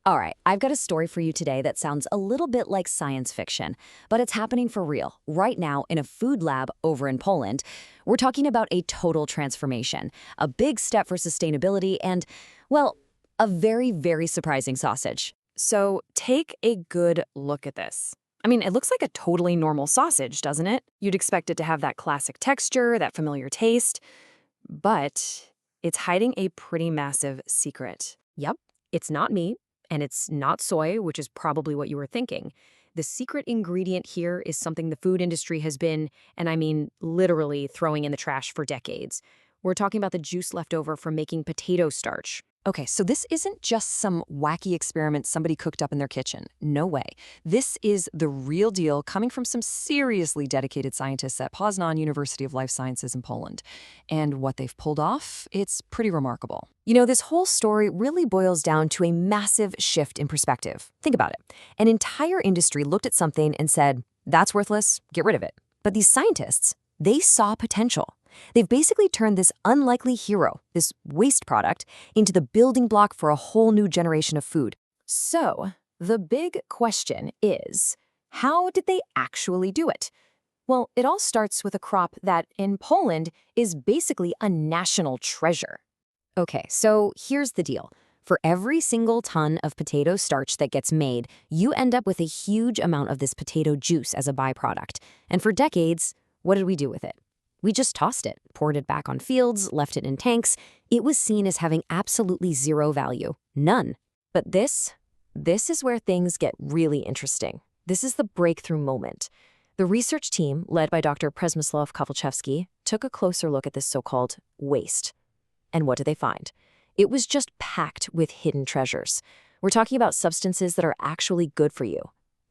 All right, I've got a story for you today that sounds a little bit like science fiction, but it's happening for real, right now in a food lab over in Poland. We're talking about a total transformation, a big step for sustainability, and, well, a very, very surprising sausage. So take a good look at this. I mean, it looks like a totally normal sausage, doesn't it? You'd expect it to have that classic texture, that familiar taste, but it's hiding a pretty massive secret. Yep, it's not meat, and it's not soy, which is probably what you were thinking. The secret ingredient here is something the food industry has been, and I mean literally throwing in the trash for decades. We're talking about the juice left over from making potato starch. Okay, so this isn't just some wacky experiment somebody cooked up in their kitchen. No way. This is the real deal coming from some seriously dedicated scientists at Poznań University of Life Sciences in Poland. And what they've pulled off, it's pretty remarkable. You know, this whole story really boils down to a massive shift in perspective. Think about it. An entire industry looked at something and said, that's worthless, get rid of it. But these scientists, they saw potential. They've basically turned this unlikely hero, this waste product, into the building block for a whole new generation of food. So, the big question is, how did they actually do it? Well, it all starts with a crop that, in Poland, is basically a national treasure. Okay, so here's the deal. For every single ton of potato starch that gets made, you end up with a huge amount of this potato juice as a byproduct. And for decades, what did we do with it? We just tossed it, poured it back on fields, left it in tanks. It was seen as having absolutely zero value. None. But this is where things get really interesting. This is the breakthrough moment. The research team, led by Dr. Przemysław Kowalczewski, took a closer look at this so-called waste. And what did they find? It was just packed with hidden treasures. We're talking about substances that are actually good for you.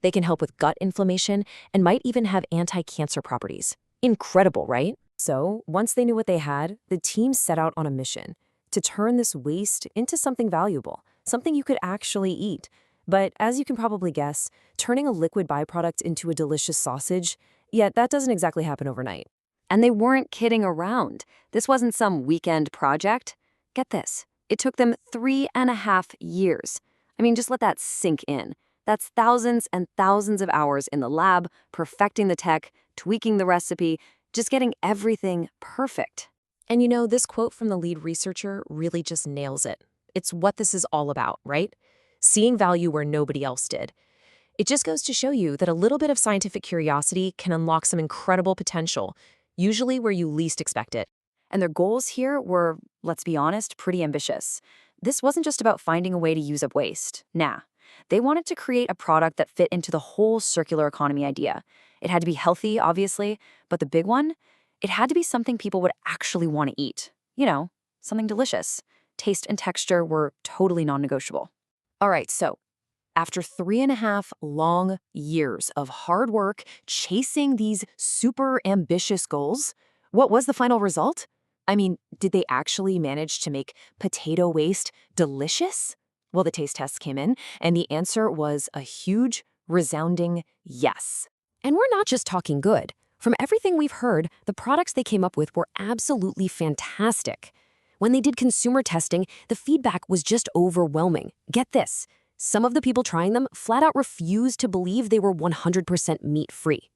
They can help with gut inflammation and might even have anti-cancer properties. Incredible, right? So, once they knew what they had, the team set out on a mission to turn this waste into something valuable, something you could actually eat. But as you can probably guess, turning a liquid byproduct into a delicious sausage, yet that doesn't exactly happen overnight. And they weren't kidding around. This wasn't some weekend project. Get this, it took them 3.5 years. I mean, just let that sink in. That's thousands and thousands of hours in the lab, perfecting the tech, tweaking the recipe, just getting everything perfect. And you know, this quote from the lead researcher really just nails it. It's what this is all about, right? Seeing value where nobody else did. It just goes to show you that a little bit of scientific curiosity can unlock some incredible potential, usually where you least expect it. And their goals here were, let's be honest, pretty ambitious. This wasn't just about finding a way to use up waste. Nah. They wanted to create a product that fit into the whole circular economy idea. It had to be healthy, obviously, but the big one, it had to be something people would actually want to eat. You know, something delicious. Taste and texture were totally non-negotiable. All right, so after 3.5 long years of hard work chasing these super ambitious goals, what was the final result? I mean, did they actually manage to make potato waste delicious? Well, the taste tests came in, and the answer was a huge, resounding yes. And we're not just talking good. From everything we've heard, the products they came up with were absolutely fantastic. When they did consumer testing, the feedback was just overwhelming. Get this, some of the people trying them flat out refused to believe they were 100% meat-free.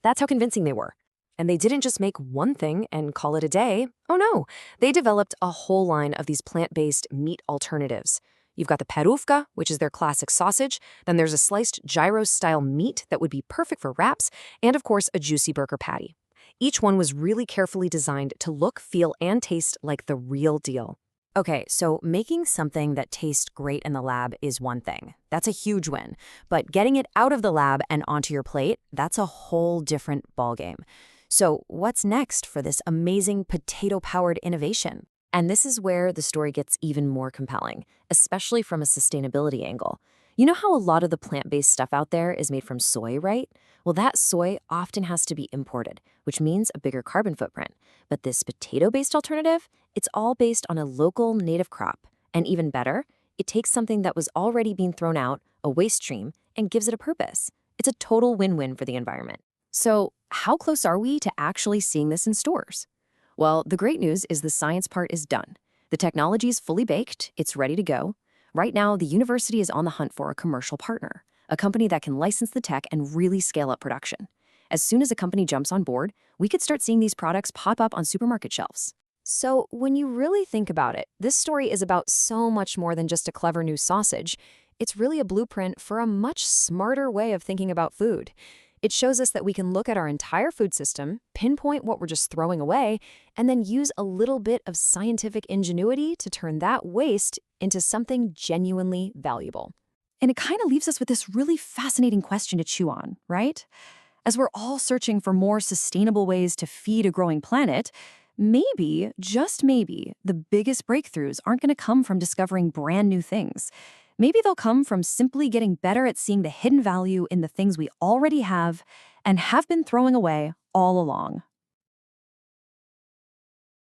That's how convincing they were. And they didn't just make one thing and call it a day. Oh no, they developed a whole line of these plant-based meat alternatives. You've got the perówka, which is their classic sausage. Then there's a sliced gyros-style meat that would be perfect for wraps, and of course, a juicy burger patty. Each one was really carefully designed to look, feel, and taste like the real deal. Okay, so making something that tastes great in the lab is one thing. That's a huge win. But getting it out of the lab and onto your plate, that's a whole different ballgame. So what's next for this amazing potato-powered innovation? And this is where the story gets even more compelling, especially from a sustainability angle. You know how a lot of the plant-based stuff out there is made from soy, right? Well, that soy often has to be imported, which means a bigger carbon footprint. But this potato-based alternative, it's all based on a local native crop. And even better, it takes something that was already being thrown out, a waste stream, and gives it a purpose. It's a total win-win for the environment. So how close are we to actually seeing this in stores? Well, the great news is the science part is done. The technology is fully baked, it's ready to go. Right now, the university is on the hunt for a commercial partner, a company that can license the tech and really scale up production. As soon as a company jumps on board, we could start seeing these products pop up on supermarket shelves. So, when you really think about it, this story is about so much more than just a clever new sausage. It's really a blueprint for a much smarter way of thinking about food. It shows us that we can look at our entire food system, pinpoint what we're just throwing away, and then use a little bit of scientific ingenuity to turn that waste into something genuinely valuable. And it kind of leaves us with this really fascinating question to chew on, right? As we're all searching for more sustainable ways to feed a growing planet, maybe, just maybe, the biggest breakthroughs aren't going to come from discovering brand new things. Maybe they'll come from simply getting better at seeing the hidden value in the things we already have and have been throwing away all along.